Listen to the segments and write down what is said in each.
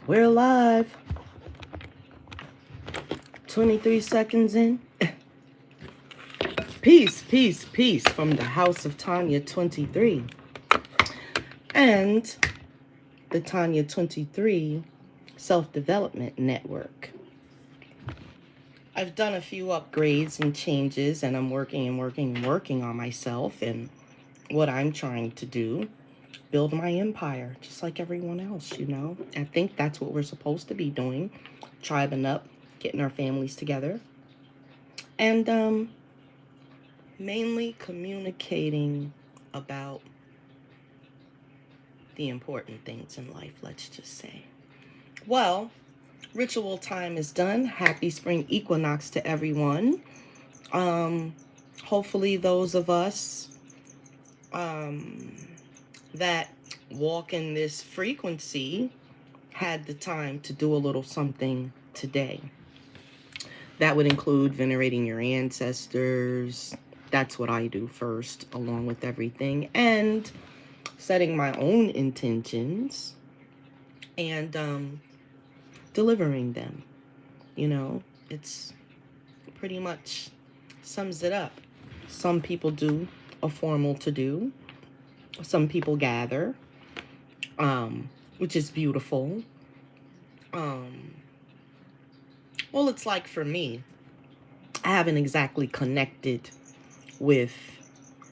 We're live. 23 seconds in. Peace, peace, peace from the House of Tanya 23 and the Tanya 23 Self-Development Network. I've done a few upgrades and changes, and I'm working on myself and what I'm trying to do. Build my empire, just like everyone else, you know. I think that's what we're supposed to be doing. Tribing up, getting our families together. And mainly communicating about the important things in life, let's just say. Well, ritual time is done. Happy spring equinox to everyone. Hopefully those of us that walk in this frequency had the time to do a little something today. That would include venerating your ancestors. That's what I do first, along with everything. And setting my own intentions and delivering them. You know, it's pretty much sums it up. Some people do a formal to-do. Some people gather, which is beautiful. Well, it's like for me, I haven't exactly connected with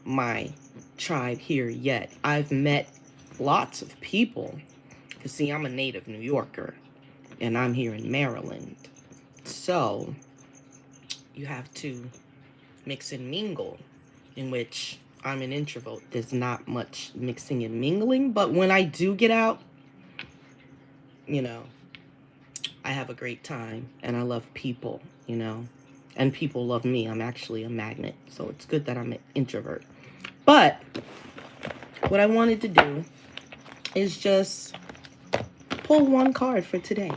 my tribe here yet. I've met lots of people. Because, see, I'm a native New Yorker, and I'm here in Maryland. So, you have to mix and mingle, in which I'm an introvert. There's not much mixing and mingling, but when I do get out, you know, I have a great time, and I love people, you know, and people love me. I'm actually a magnet, so it's good that I'm an introvert. But what I wanted to do is just pull one card for today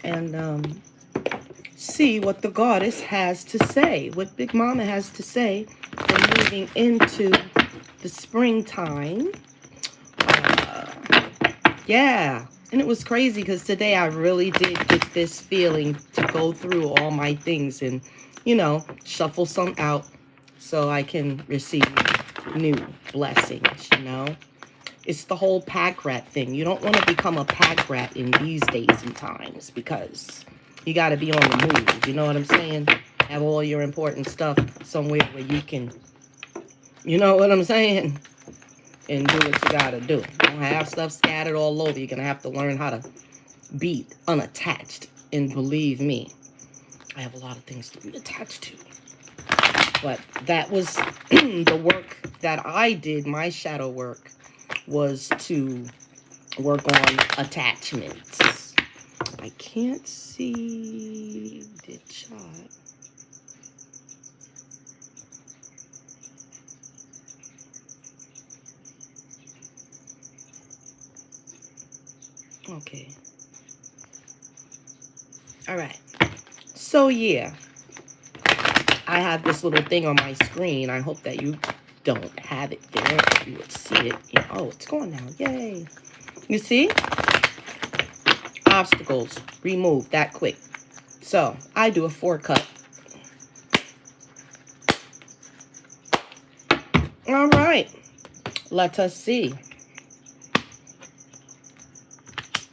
and see what the goddess has to say, what Big Mama has to say. And moving into the springtime. Yeah. And it was crazy because today I really did get this feeling to go through all my things and, you know, shuffle some out so I can receive new blessings, you know. It's the whole pack rat thing. You don't want to become a pack rat in these days and times because you got to be on the move. You know what I'm saying? Have all your important stuff somewhere where you can, you know what I'm saying? And do what you got to do. Don't have stuff scattered all over. You're going to have to learn how to be unattached. And believe me, I have a lot of things to be attached to. But that was the work that I did. My shadow work was to work on attachments. I can't see the chart. Okay. All right. So, yeah. I have this little thing on my screen. I hope that you don't have it there. You would see it. Yeah. Oh, it's gone now. Yay. You see? Obstacles removed that quick. So, I do a 4-cut. All right. Let us see.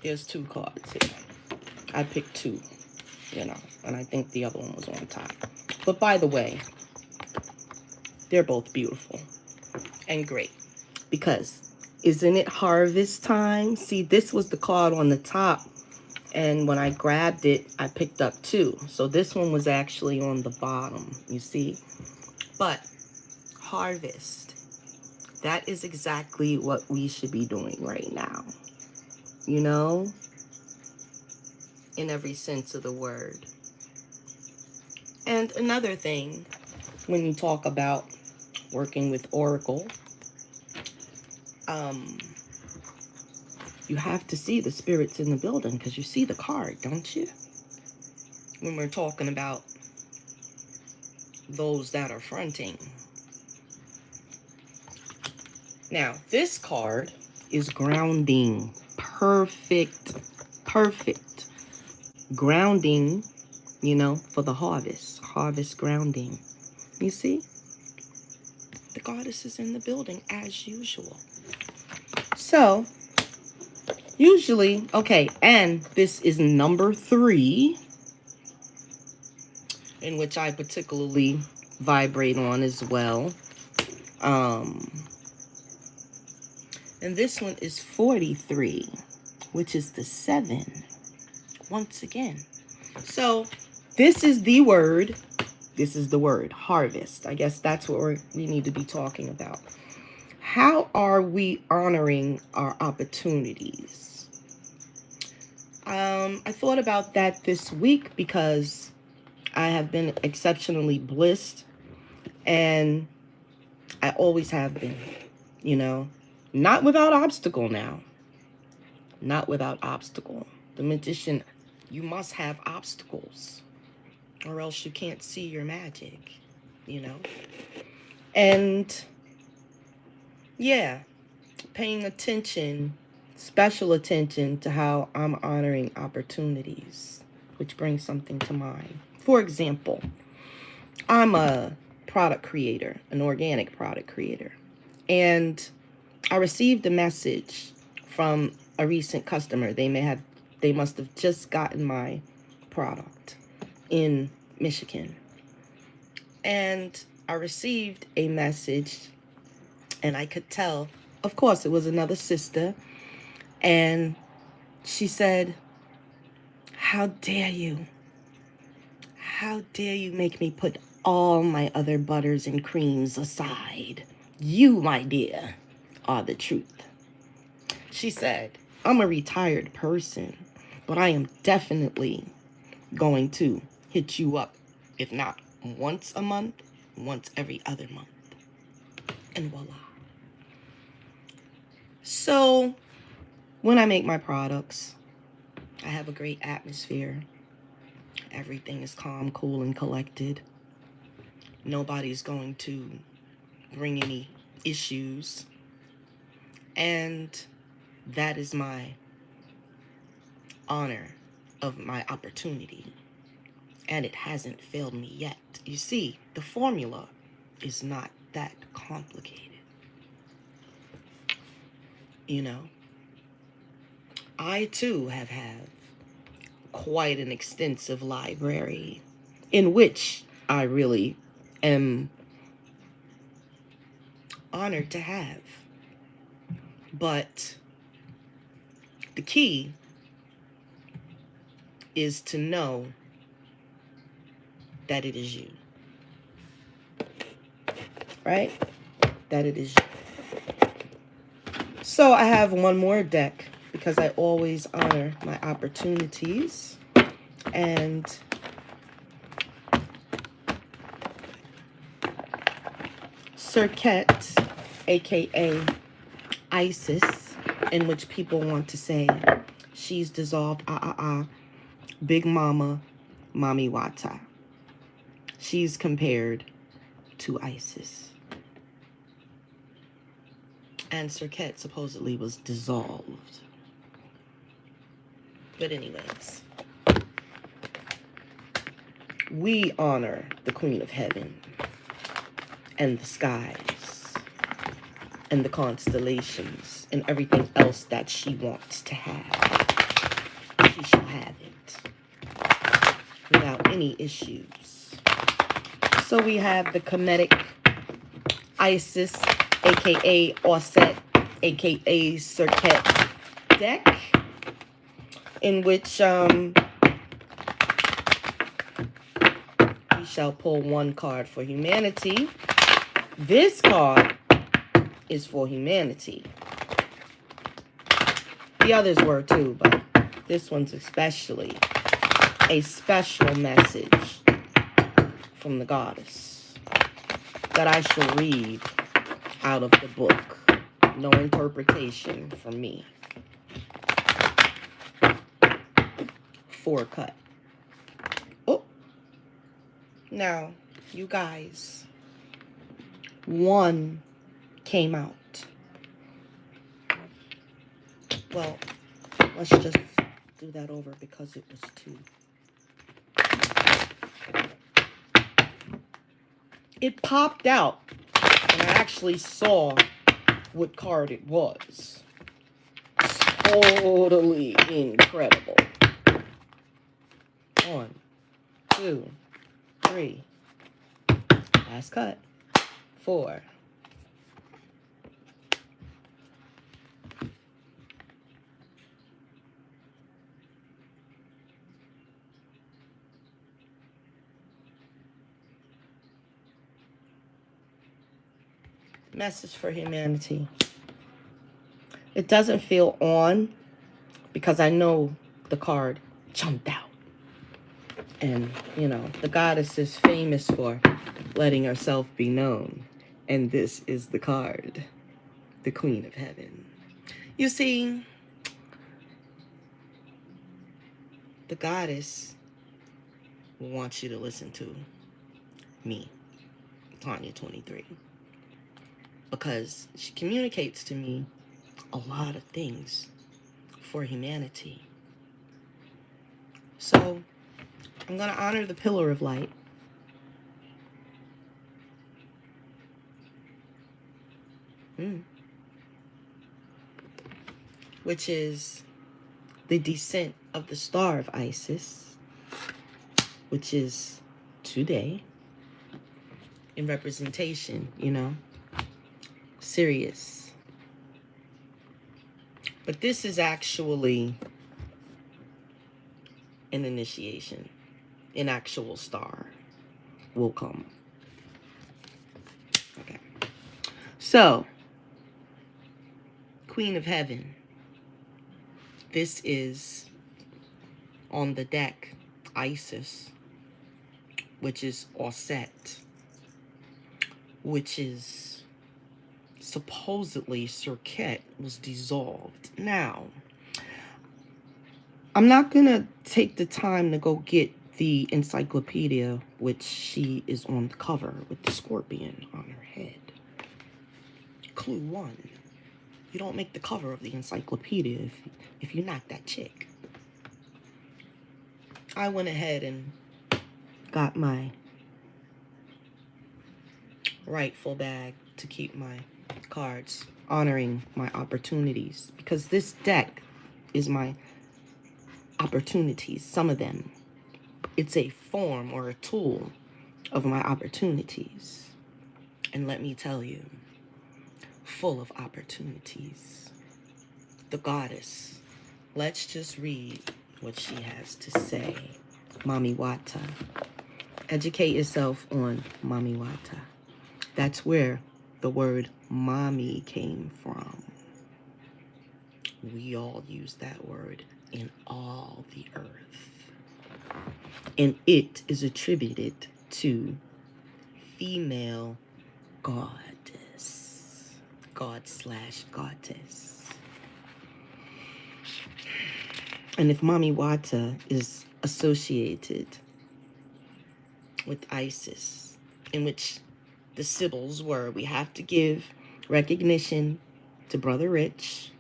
There's 2 cards here. I picked 2, you know, and I think the other one was on top. But by the way, they're both beautiful and great because isn't it harvest time? See, this was the card on the top, and when I grabbed it, I picked up 2. So this one was actually on the bottom, you see? But harvest, that is exactly what we should be doing right now. You know, in every sense of the word. And another thing, when you talk about working with Oracle, you have to see the spirits in the building because you see the card, don't you? When we're talking about those that are fronting. Now, this card is grounding perfect, perfect grounding, you know, for the harvest grounding. You see? The goddess is in the building as usual. So, usually, okay, and this is number 3, in which I particularly vibrate on as well. And this one is 43, which is the 7, once again. So, this is the word. This is the word, harvest. I guess that's what we need to be talking about. How are we honoring our opportunities? I thought about that this week because I have been exceptionally blessed, and I always have been, you know, not without obstacle now. Not without obstacle. The magician, you must have obstacles, or else you can't see your magic, you know? And yeah, paying attention, special attention to how I'm honoring opportunities, which brings something to mind. For example, I'm a product creator, an organic product creator, and I received a message from a recent customer. They must have just gotten my product in Michigan. And I received a message, and I could tell, of course, it was another sister. And she said, "How dare you? How dare you make me put all my other butters and creams aside? You, my dear, are the truth." She said, "I'm a retired person, but I am definitely going to hit you up, if not once a month, once every other month." And voila. So when I make my products, I have a great atmosphere. Everything is calm, cool, and collected. Nobody's going to bring any issues. And that is my honor of my opportunity. And it hasn't failed me yet. You see, the formula is not that complicated. You know, I too have had quite an extensive library in which I really am honored to have. But the key is to know that it is you. Right? That it is you. So I have one more deck because I always honor my opportunities. And Circuit, aka Isis, in which people want to say she's dissolved, Big Mama, Mami Wata. She's compared to Isis. And Circuit supposedly was dissolved. But anyways, we honor the Queen of Heaven and the skies and the constellations and everything else that she wants to have. She shall have it without any issues. So we have the Kemetic Isis, aka Osset, aka Circuit deck, in which we shall pull one card for humanity. This card is for humanity. The others were too, but this one's especially a special message from the goddess that I shall read out of the book. No interpretation from me. 4 cut. Oh. Now, you guys, 1 came out. Well, Let's just do that over because it was too. It popped out, and I actually saw what card it was. Totally incredible. 1, 2, 3. Last cut. 4. Message for humanity. It doesn't feel on because I know the card jumped out. And, you know, the goddess is famous for letting herself be known. And this is the card, the Queen of Heaven. You see, the goddess wants you to listen to me, Tanya 23, because she communicates to me a lot of things for humanity. So I'm going to honor the pillar of light. Which is the descent of the star of Isis, which is today, in representation, you know, Sirius. But this is actually an initiation. An actual star will come. Okay. So, Queen of Heaven. This is on the deck, Isis, which is Osset, which is supposedly Serket was dissolved. Now, I'm not going to take the time to go get the encyclopedia, which she is on the cover with the scorpion on her head. Clue 1. You don't make the cover of the encyclopedia if you're not that chick. I went ahead and got my rightful bag to keep my cards, honoring my opportunities, because this deck is my opportunities, some of them. It's a form or a tool of my opportunities. And let me tell you, full of opportunities. The goddess. Let's just read what she has to say. Mami Wata. Educate yourself on Mami Wata. That's where the word mommy came from. We all use that word in all the earth. And it is attributed to female goddess. God/goddess. And if Mami Wata is associated with Isis, in which the Sibyls were, we have to give recognition to Brother Rich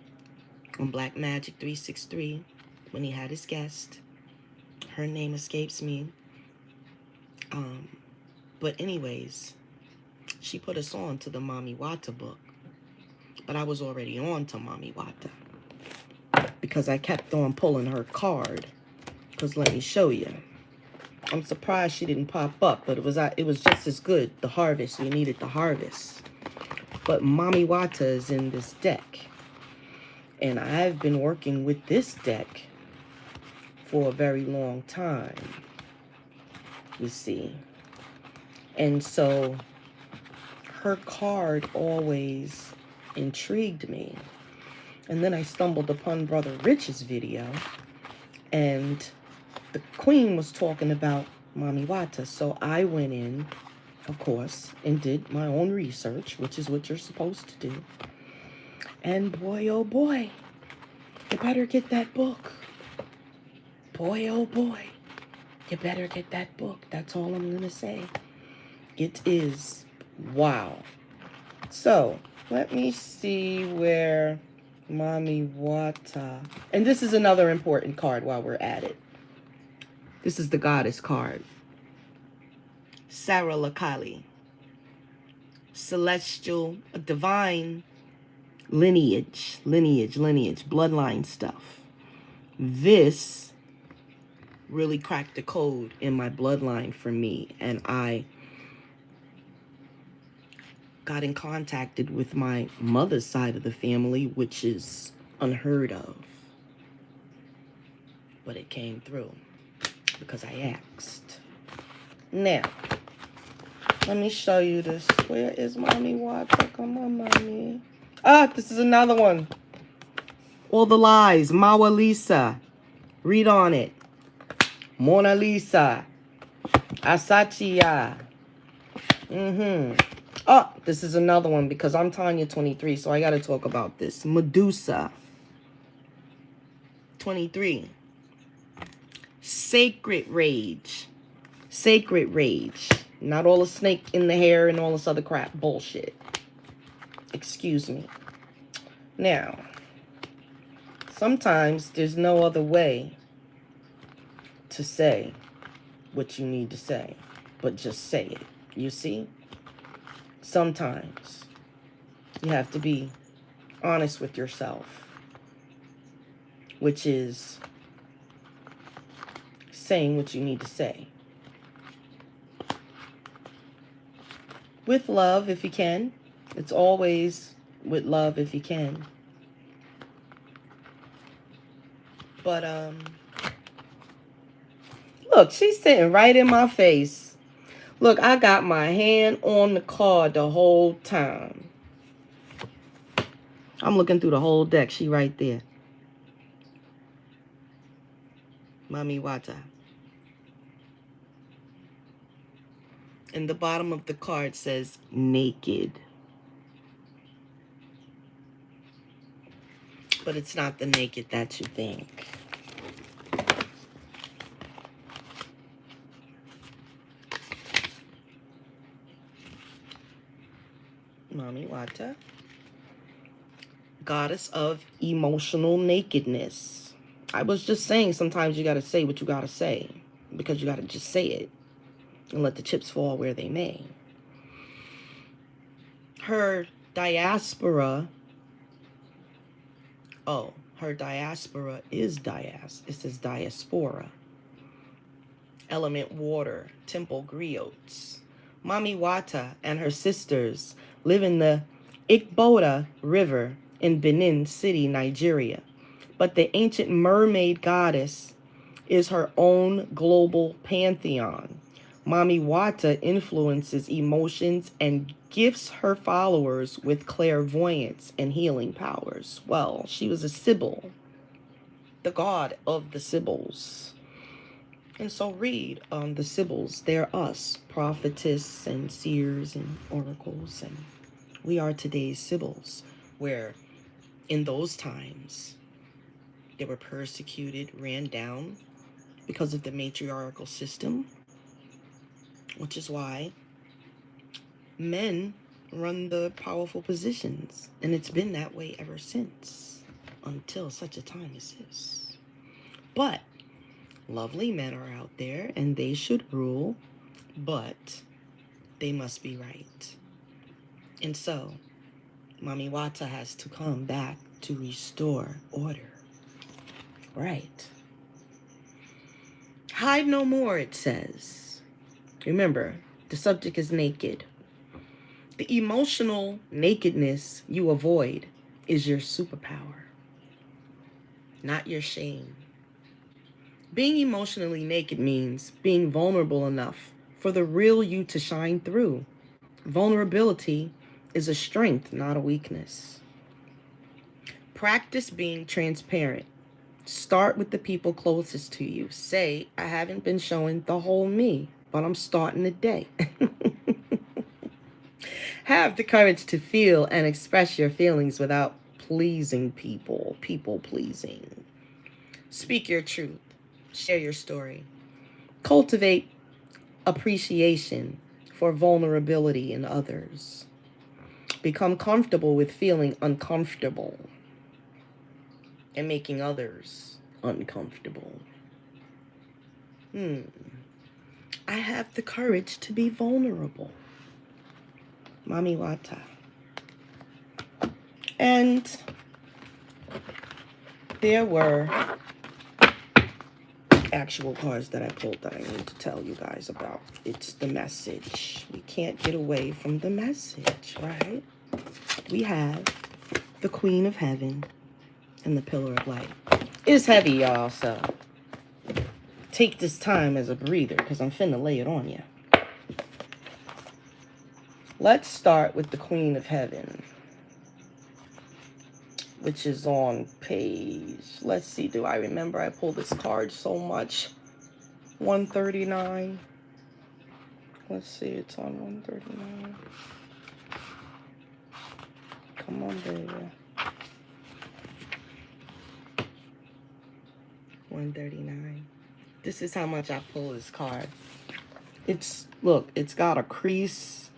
on Black Magic 363 when he had his guest. Her name escapes me. But anyways, she put us on to the Mami Wata book. But I was already on to Mami Wata, because I kept on pulling her card. Because let me show you. I'm surprised she didn't pop up, but it was just as good. The harvest, we needed the harvest. But Mami Wata is in this deck. And I've been working with this deck for a very long time, you see. And so her card always intrigued me. And then I stumbled upon Brother Rich's video, and the Queen was talking about Mami Wata. So I went in, of course, and did my own research, which is what you're supposed to do. And boy, oh boy, you better get that book. Boy, oh boy, you better get that book. That's all I'm going to say. It is wow. So let me see where Mami Wata. And this is another important card while we're at it. This is the goddess card. Sarah Lakali. Celestial, divine lineage, bloodline stuff. This really cracked the code in my bloodline for me. And I got in contact with my mother's side of the family, which is unheard of. But it came through because I asked. Now, let me show you this. Where is Mami Wata? Come on, Mommy. Ah, this is another one. All the Lies, Mawa Lisa. Read on it. Mona Lisa. Asachiya. Oh, this is another one because I'm Tanya 23, so I got to talk about this. Medusa. 23. Sacred Rage. Sacred Rage. Not all the snake in the hair and all this other crap bullshit. Excuse me. Now, sometimes there's no other way to say what you need to say, but just say it. You see? Sometimes you have to be honest with yourself, which is saying what you need to say. With love, if you can. It's always with love, if you can. But, look, she's sitting right in my face. Look, I got my hand on the card the whole time. I'm looking through the whole deck. She right there. Mami Wata. And the bottom of the card says naked. But it's not the naked that you think. Mami Wata. Goddess of emotional nakedness. I was just saying sometimes you got to say what you got to say. Because you got to just say it. And let the chips fall where they may. Her diaspora. Oh, her diaspora is it says diaspora. Element water, temple griots. Mami Wata and her sisters live in the Ikboda River in Benin City, Nigeria. But the ancient mermaid goddess is her own global pantheon. Mami Wata influences emotions and gifts her followers with clairvoyance and healing powers. Well, she was a Sibyl, the god of the Sibyls. And so read on the Sibyls. They're us, prophetess and seers and oracles. And we are today's Sibyls, where in those times they were persecuted, ran down because of the matriarchal system. Which is why men run the powerful positions. And it's been that way ever since. Until such a time as this. But lovely men are out there and they should rule. But they must be right. And so, Mami Wata has to come back to restore order. Right. Hide no more, it says. Remember, the subject is naked. The emotional nakedness you avoid is your superpower, not your shame. Being emotionally naked means being vulnerable enough for the real you to shine through. Vulnerability is a strength, not a weakness. Practice being transparent. Start with the people closest to you. Say, I haven't been showing the whole me, but I'm starting today. Have the courage to feel and express your feelings without pleasing people pleasing. Speak your truth. Share your story. Cultivate appreciation for vulnerability in others. Become comfortable with feeling uncomfortable. and making others uncomfortable. I have the courage to be vulnerable. Mami Wata. And there were actual cards that I pulled that I need to tell you guys about. It's the message. We can't get away from the message, right? We have the Queen of Heaven and the Pillar of Light. It's heavy, y'all, so take this time as a breather because I'm finna lay it on you. Let's start with the Queen of Heaven, which is on page, let's see, do I remember? I pulled this card so much. 139. Let's see, it's on 139. Come on, baby. 139. This is how much I pull this card. It's, look, it's got a crease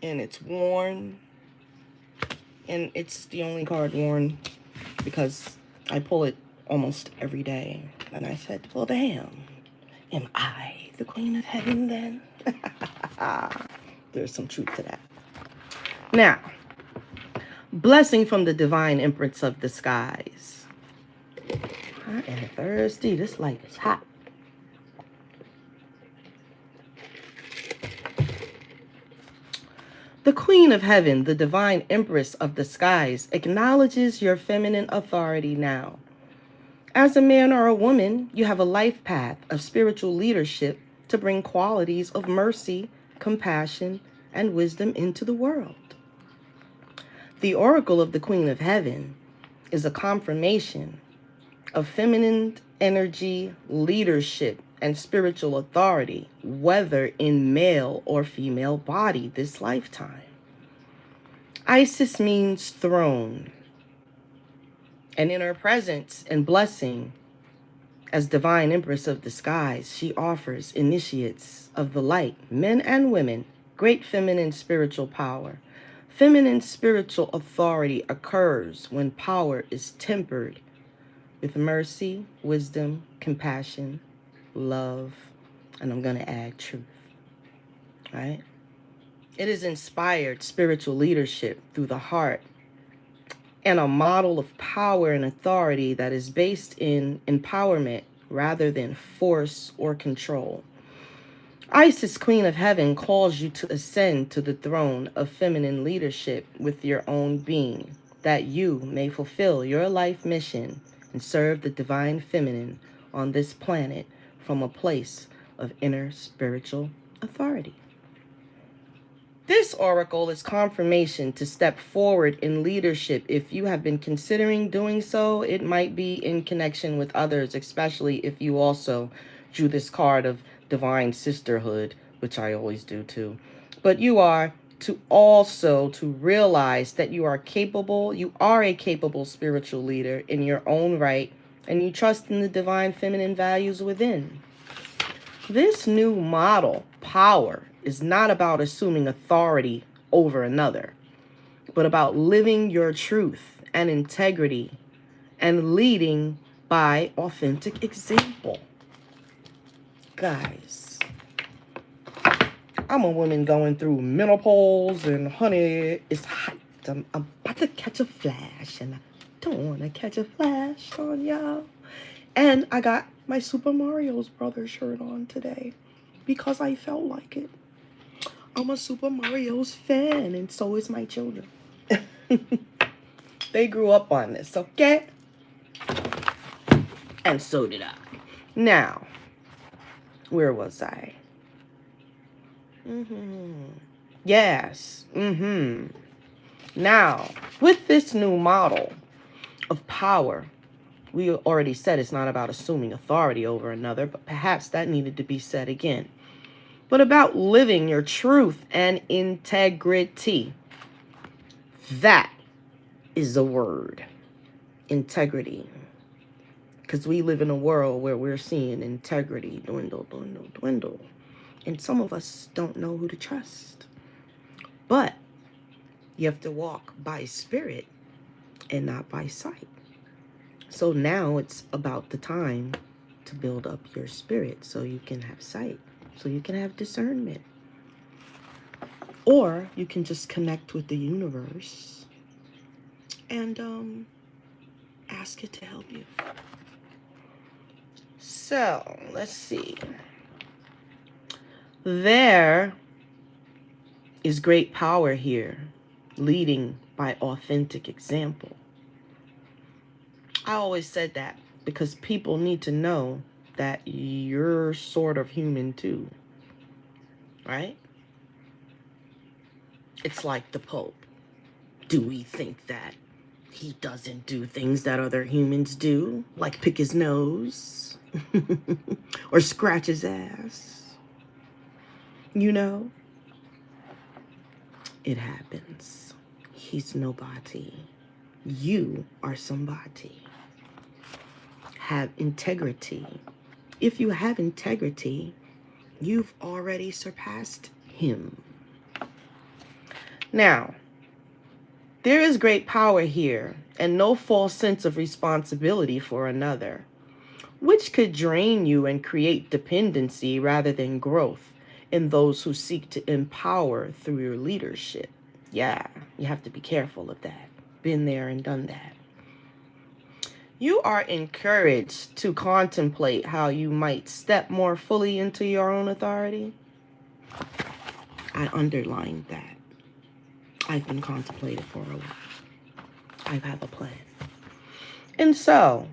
and it's worn. And it's the only card worn because I pull it almost every day. And I said, well, damn, am I the Queen of Heaven then? There's some truth to that. Now, blessing from the divine Empress of the skies. I am thirsty. This light is hot. The Queen of Heaven, the divine Empress of the skies, acknowledges your feminine authority now. As a man or a woman, you have a life path of spiritual leadership to bring qualities of mercy, compassion, and wisdom into the world. The oracle of the Queen of Heaven is a confirmation of feminine energy, leadership, and spiritual authority, whether in male or female body this lifetime. Isis means throne, and in her presence and blessing as divine Empress of the skies, she offers initiates of the light, men and women, great feminine spiritual power. Feminine spiritual authority occurs when power is tempered with mercy, wisdom, compassion, love, and I'm going to add truth, right? It is inspired spiritual leadership through the heart and a model of power and authority that is based in empowerment rather than force or control. Isis, Queen of Heaven, calls you to ascend to the throne of feminine leadership with your own being, that you may fulfill your life mission and serve the divine feminine on this planet from a place of inner spiritual authority. This oracle is confirmation to step forward in leadership. If you have been considering doing so, it might be in connection with others, especially if you also drew this card of divine sisterhood, which I always do too. But you are to also to realize that you are capable, you are a capable spiritual leader in your own right, and you trust in the divine feminine values within. This new model, power, is not about assuming authority over another, but about living your truth and integrity and leading by authentic example. Guys, I'm a woman going through menopause, and honey, it's hot. I'm about to catch a flash, and I don't want to catch a flash on y'all. And I got my Super Mario Brothers shirt on today because I felt like it. I'm a Super Mario's fan, and so is my children. They grew up on this, okay? And so did I. Now, where was I? Yes. Now, with this new model of power, we already said it's not about assuming authority over another, but perhaps that needed to be said again. But about living your truth and integrity. That is the word. Integrity. Because we live in a world where we're seeing integrity dwindle, dwindle, dwindle. And some of us don't know who to trust. But you have to walk by spirit and not by sight. So now it's about the time to build up your spirit so you can have sight, so you can have discernment. Or you can just connect with the universe and ask it to help you. So, let's see. There is great power here, leading by authentic example. I always said that because people need to know that you're sort of human too, right? It's like the Pope. Do we think that he doesn't do things that other humans do? Like pick his nose or scratch his ass? You know? It happens. He's nobody. You are somebody. Have integrity. If you have integrity, you've already surpassed him. Now, there is great power here and no false sense of responsibility for another, which could drain you and create dependency rather than growth in those who seek to empower through your leadership. Yeah, you have to be careful of that. Been there and done that. You are encouraged to contemplate how you might step more fully into your own authority. I underlined that. I've been contemplating for a while. I have a plan. And so,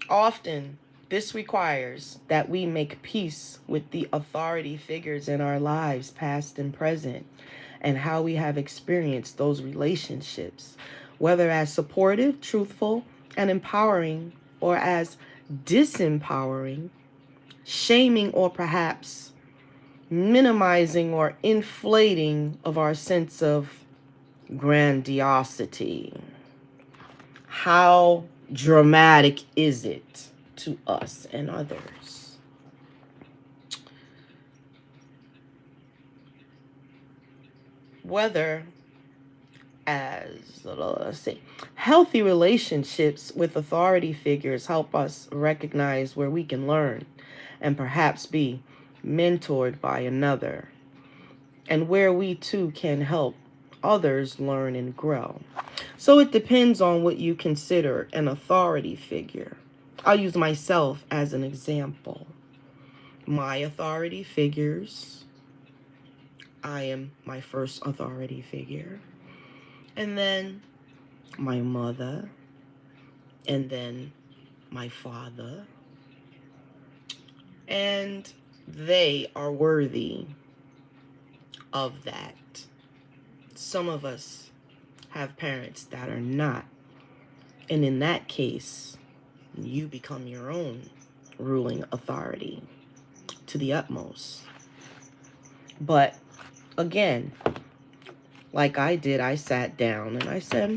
often, this requires that we make peace with the authority figures in our lives, past and present, and how we have experienced those relationships, whether as supportive, truthful, and empowering, or as disempowering, shaming, or perhaps minimizing or inflating of our sense of grandiosity. How dramatic is it to us and others? Whether as, let's see, healthy relationships with authority figures help us recognize where we can learn and perhaps be mentored by another, and where we too can help others learn and grow. So it depends on what you consider an authority figure. I'll use myself as an example. My authority figures, I am my first authority figure, and then my mother, and then my father, and they are worthy of that. Some of us have parents that are not, and in that case, you become your own ruling authority to the utmost. But again, like I did, I sat down and I said,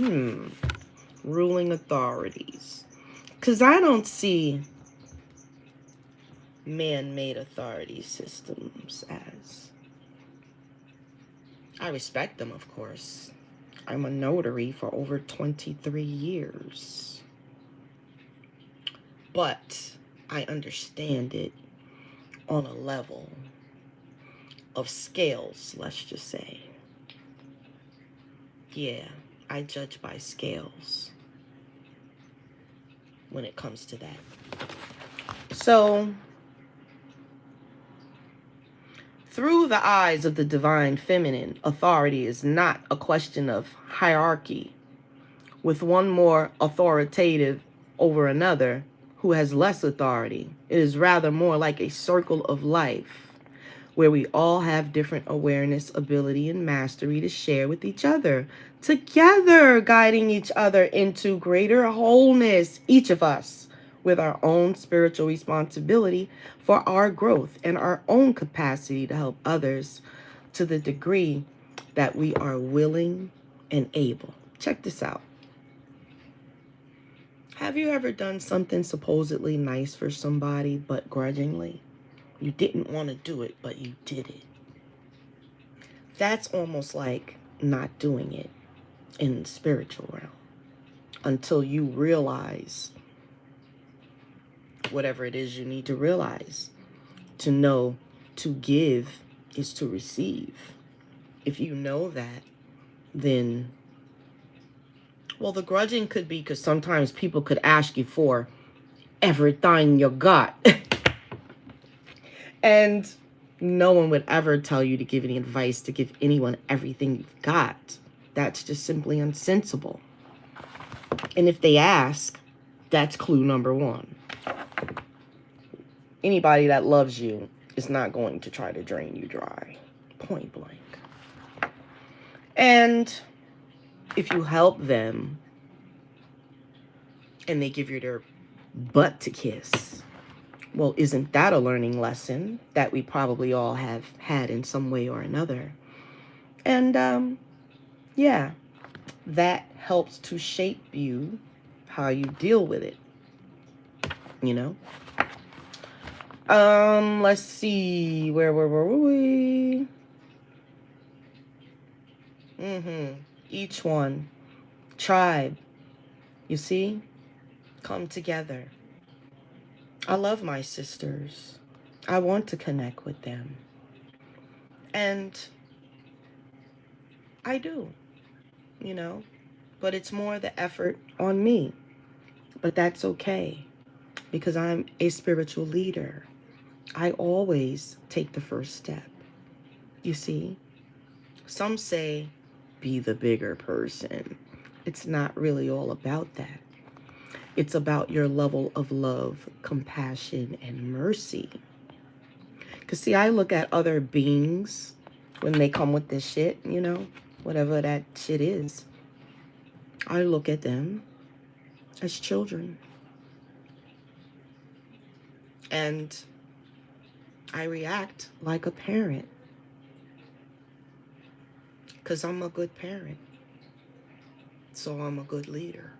ruling authorities. Because I don't see man-made authority systems as... I respect them, of course. I'm a notary for over 23 years. But I understand it on a level of scales, let's just say. Yeah, I judge by scales when it comes to that. So, through the eyes of the divine feminine, authority is not a question of hierarchy, with one more authoritative over another who has less authority. It is rather more like a circle of life, where we all have different awareness, ability, and mastery to share with each other, together guiding each other into greater wholeness, each of us with our own spiritual responsibility for our growth and our own capacity to help others to the degree that we are willing and able. Check this out. Have you ever done something supposedly nice for somebody, but grudgingly? You didn't want to do it, but you did it. That's almost like not doing it in the spiritual realm. until you realize whatever it is you need to realize. To know to give is to receive. If you know that, then, well, the grudging could be because sometimes people could ask you for everything you got. And no one would ever tell you to give any advice to give anyone everything you've got. That's just simply unsensible. And if they ask, that's clue number one. Anybody that loves you is not going to try to drain you dry. Point blank. And if you help them and they give you their butt to kiss, well, isn't that a learning lesson that we probably all have had in some way or another? And yeah, that helps to shape you how you deal with it, you know? Let's see, where were we? Each one, tribe, you see, come together. I love my sisters. I want to connect with them. And I do, you know, but it's more the effort on me. But that's okay, because I'm a spiritual leader. I always take the first step. You see, some say be the bigger person. It's not really all about that. It's about your level of love, compassion, and mercy. Because, see, I look at other beings when they come with this shit, you know, whatever that shit is. I look at them as children. And I react like a parent. Because I'm a good parent. So I'm a good leader.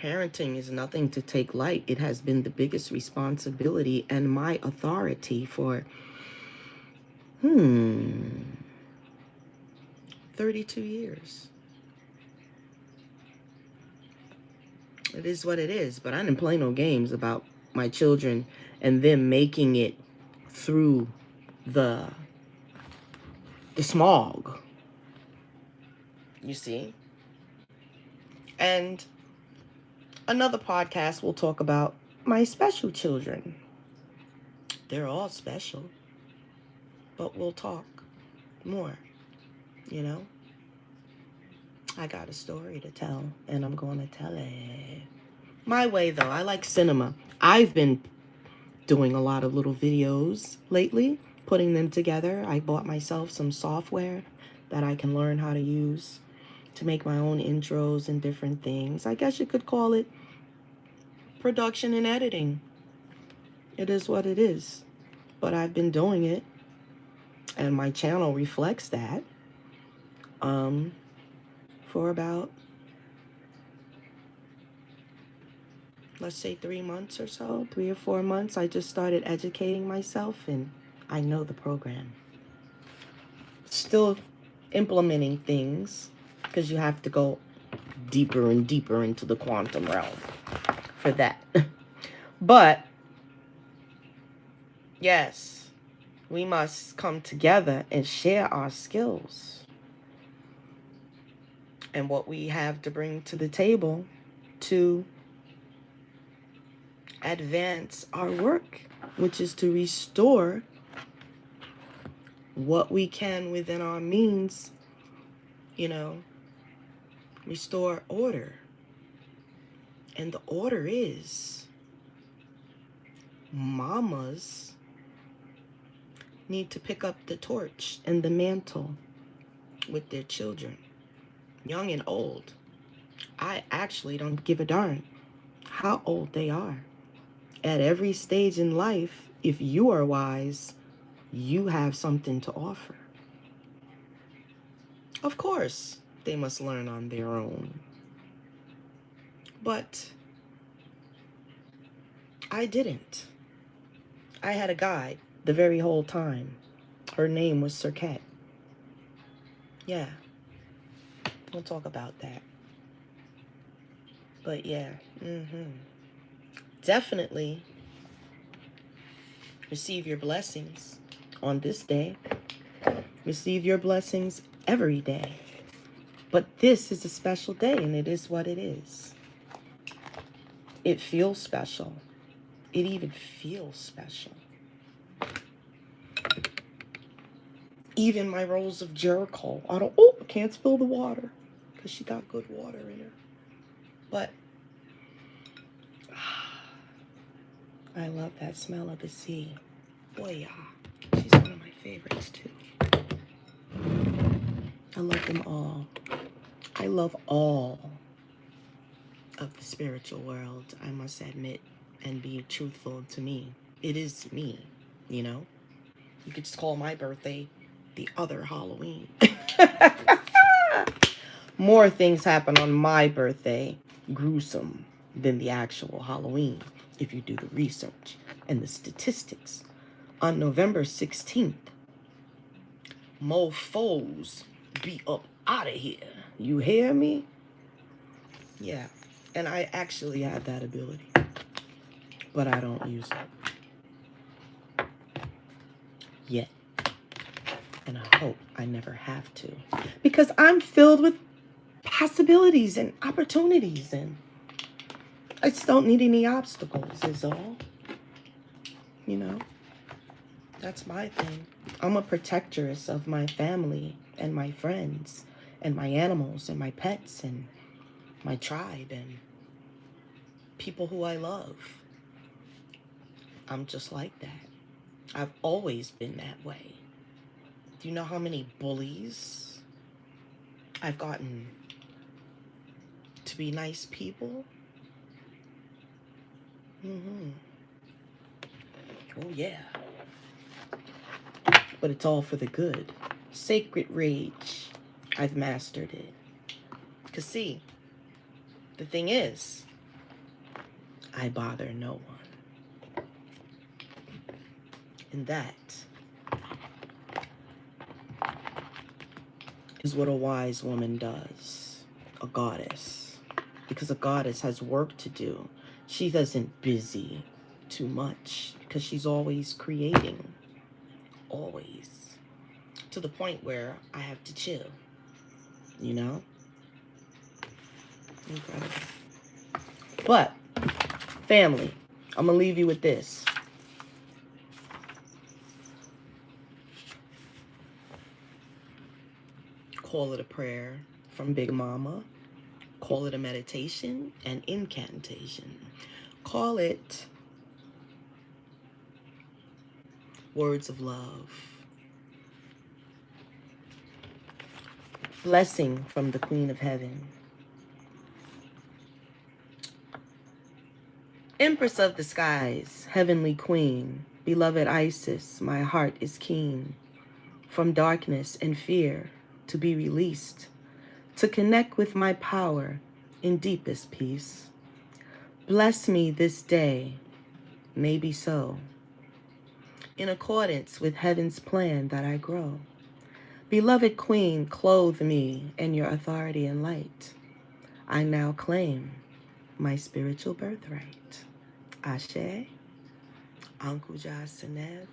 Parenting is nothing to take light. It has been the biggest responsibility and my authority for 32 years. It is what it is, but I didn't play no games about my children and them making it through the smog. You see? And another podcast will talk about my special children. They're all special, but we'll talk more, you know? I got a story to tell, and I'm going to tell it. My way, though. I like cinema. I've been doing a lot of little videos lately, putting them together. I bought myself some software that I can learn how to use to make my own intros and different things. I guess you could call it production and editing. It is what it is. But I've been doing it, and my channel reflects that. For about, let's say 3 months or so, 3 or 4 months, I just started educating myself, and I know the program. Still implementing things, because you have to go deeper and deeper into the quantum realm for that. But yes, we must come together and share our skills and what we have to bring to the table to advance our work, which is to restore what we can within our means, you know, restore order. And the order is mamas need to pick up the torch and the mantle with their children, young and old. I actually don't give a darn how old they are. At every stage in life, if you are wise, you have something to offer. Of course, they must learn on their own. But I didn't. I had a guide the very whole time. Her name was Sirket. Yeah. We'll talk about that. But yeah, definitely receive your blessings on this day. Receive your blessings every day. But this is a special day, and it is what it is. It feels special. It even feels special. Even my rolls of Jericho. I can't spill the water because she got good water in her. But I love that smell of the sea. Boy, yeah. She's one of my favorites too. I love them all. I love all of the spiritual world, I must admit, and be truthful to me. It is me, you know? You could just call my birthday the other Halloween. More things happen on my birthday, gruesome, than the actual Halloween, if you do the research and the statistics. On November 16th, mofos be up out of here. You hear me? Yeah. And I actually have that ability, but I don't use it yet. And I hope I never have to, because I'm filled with possibilities and opportunities, and I just don't need any obstacles is all. You know, that's my thing. I'm a protectress of my family and my friends and my animals and my pets and my tribe and people who I love. I'm just like that. I've always been that way. Do you know how many bullies I've gotten to be nice people? Oh yeah. But it's all for the good. Sacred rage. I've mastered it. Because see, the thing is, I bother no one. And that is what a wise woman does. A goddess. Because a goddess has work to do. She doesn't busy too much because she's always creating. Always. To the point where I have to chill. You know? Incredible. But, family, I'm going to leave you with this. Call it a prayer from Big Mama. Call it a meditation and incantation. Call it words of love. Blessing from the Queen of Heaven. Empress of the skies, heavenly queen, beloved Isis, my heart is keen. From darkness and fear to be released, to connect with my power in deepest peace. Bless me this day, maybe so, in accordance with heaven's plan that I grow. Beloved queen, clothe me in your authority and light. I now claim my spiritual birthright. Ashe, Ankuja Seneb,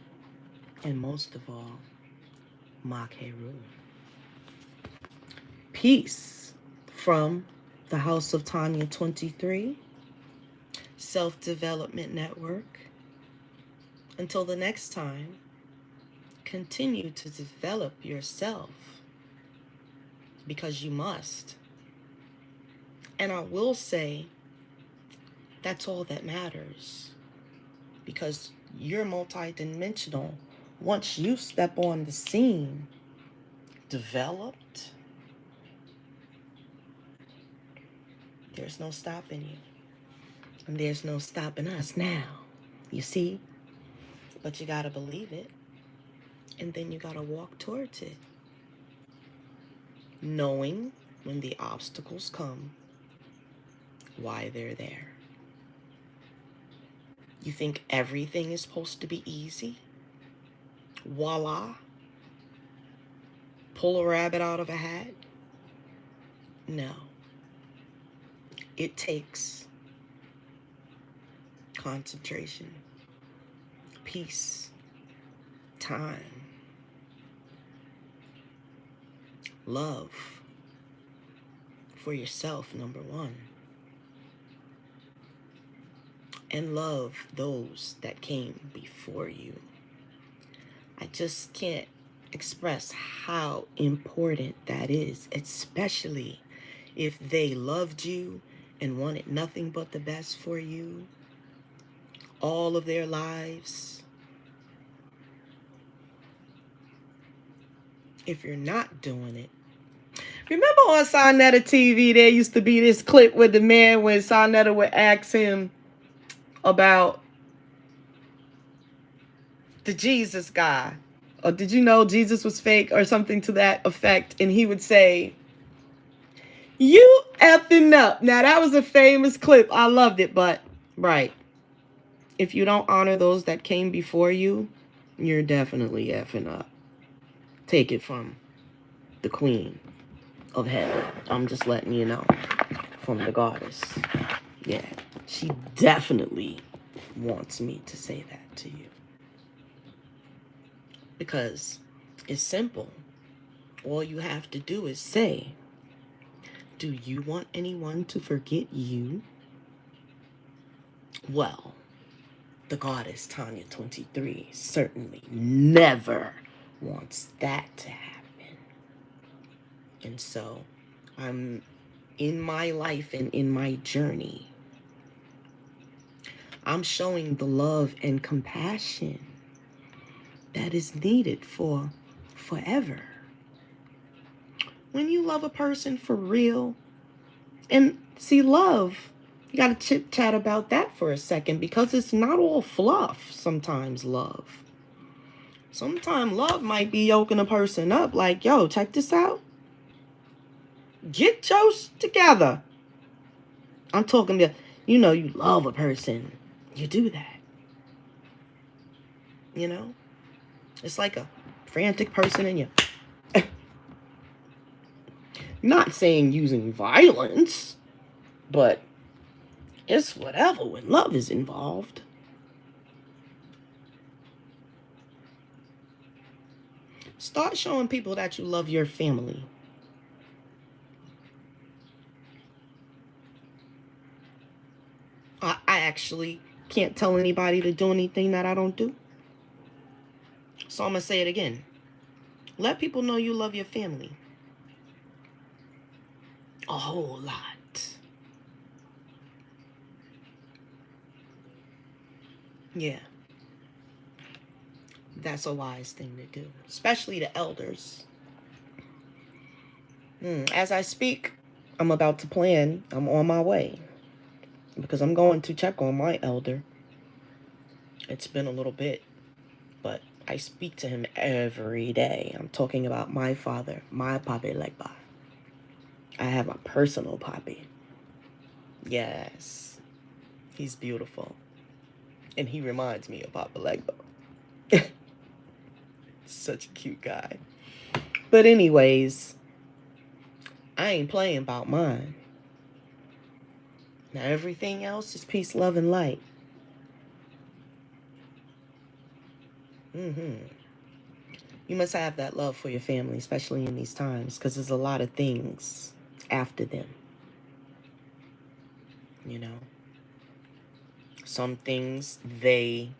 and most of all, Makeru. Peace from the House of Tanya 23, Self-Development Network. Until the next time, continue to develop yourself because you must. And I will say, that's all that matters, because you're multidimensional. Once you step on the scene, developed, there's no stopping you. And there's no stopping us now, you see? But you gotta believe it. And then you gotta walk towards it. Knowing when the obstacles come, why they're there. You think everything is supposed to be easy? Voila. Pull a rabbit out of a hat? No. It takes concentration, peace, time, love for yourself, number one, and love those that came before you. I just can't express how important that is, especially if they loved you and wanted nothing but the best for you all of their lives. If you're not doing it, remember on Sonetta TV, there used to be this clip with the man when Sonetta would ask him about the Jesus guy. Or did you know Jesus was fake or something to that effect? And he would say, "You effing up." Now, that was a famous clip. I loved it, but, right. If you don't honor those that came before you, you're definitely effing up. Take it from the queen of heaven. I'm just letting you know. From the goddess. Yeah. She definitely wants me to say that to you. Because it's simple. All you have to do is say, do you want anyone to forget you? Well, the goddess Tanya 23 certainly never wants that to happen. And so I'm in my life and in my journey, I'm showing the love and compassion that is needed for forever. When you love a person for real, and see, love, you got to chit chat about that for a second, because it's not all fluff sometimes, love. Sometimes love might be yoking a person up like, yo, check this out. Get yours together. I'm talking about, you know, you love a person. You do that. You know? It's like a frantic person in you. Not saying using violence, but it's whatever when love is involved. Start showing people that you love your family. I actually can't tell anybody to do anything that I don't do. So I'm going to say it again. Let people know you love your family. A whole lot. Yeah. That's a wise thing to do. Especially the elders. As I speak, I'm about to plan. I'm on my way. Because I'm going to check on my elder. It's been a little bit. But I speak to him every day. I'm talking about my father. My Papi Legba. I have a personal Papi. Yes. He's beautiful. And he reminds me of Papa Legba. Such a cute guy. But anyways, I ain't playing about mine. Now everything else is peace, love, and light. You must have that love for your family, especially in these times, because there's a lot of things after them. You know? Some things they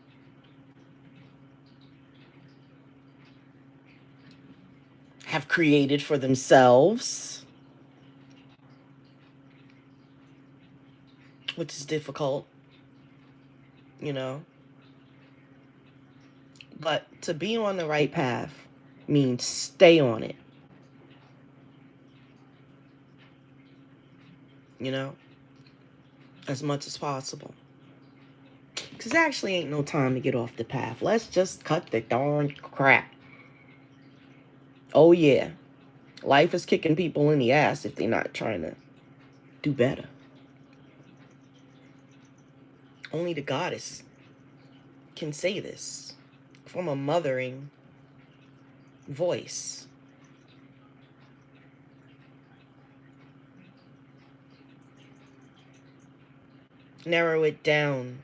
have created for themselves, which is difficult, you know. But to be on the right path means stay on it. You know, as much as possible. Because there actually ain't no time to get off the path. Let's just cut the darn crap. Oh, yeah. Life is kicking people in the ass if they're not trying to do better. Only the goddess can say this from a mothering voice. narrow it down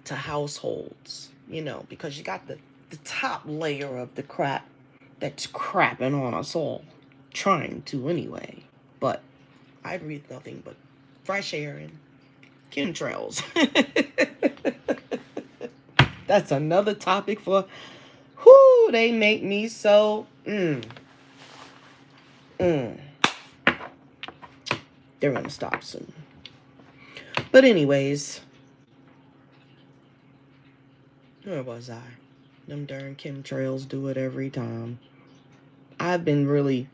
to households, because you got the top layer of the crap that's crapping on us all. Trying to anyway. But I breathe nothing but fresh air and chemtrails. That's another topic for whoo, they make me so they're gonna stop soon. But anyways, where was I? Them darn chemtrails do it every time. I've been really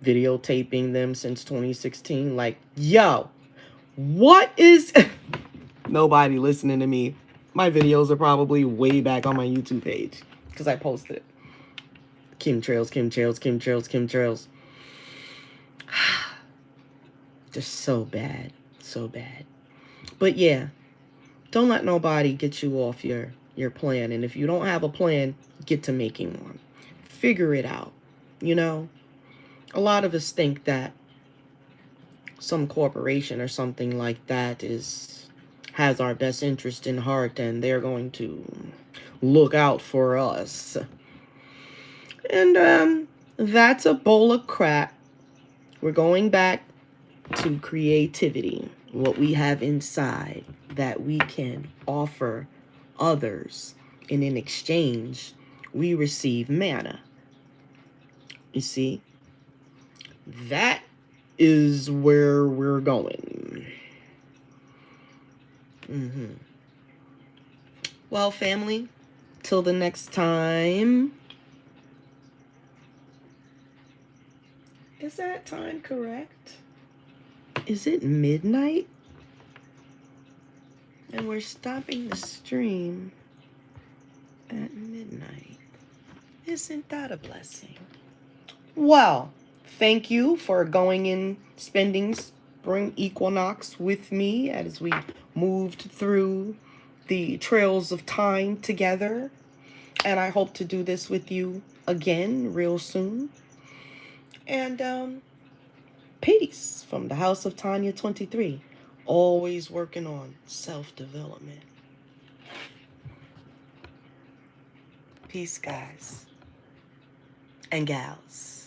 videotaping them since 2016. Like, yo, what is... Nobody listening to me. My videos are probably way back on my YouTube page because I posted it. Chemtrails, chemtrails, chemtrails, chemtrails. Just so bad. So bad. But yeah, don't let nobody get you off your plan. And if you don't have a plan, get to making one. Figure it out. A lot of us think that some corporation or something like that has our best interest in heart and they're going to look out for us. And that's a bowl of crap. We're going back to creativity, what we have inside that we can offer others, and in exchange we receive manna. You see, that is where we're going. Well, family, till the next time. Is that time correct? Is it midnight? And we're stopping the stream at midnight. Isn't that a blessing? Well, thank you for going in, spending spring equinox with me as we moved through the trails of time together. And I hope to do this with you again real soon. And peace from the House of Tanya 23. Always working on self-development. Peace, guys and gals.